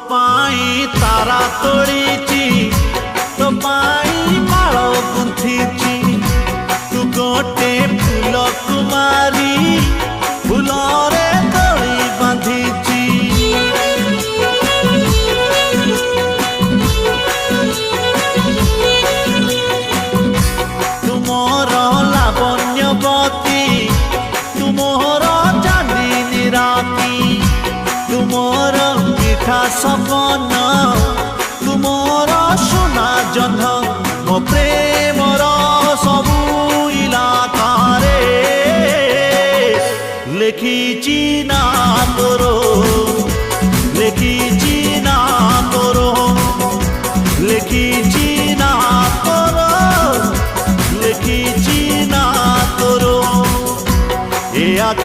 पाई तारा तोड़ीची तो पाई माल गुंथीची तू गोटे फूल कुमारी फूलरे दड़ी बांधीची तुमर लावण्यवती तुमर चांदनी राती तुमर मीठा सपन तुमर सोना जन्ह मो प्रेमर सबू इलाकारे लिखिची ना तोरो।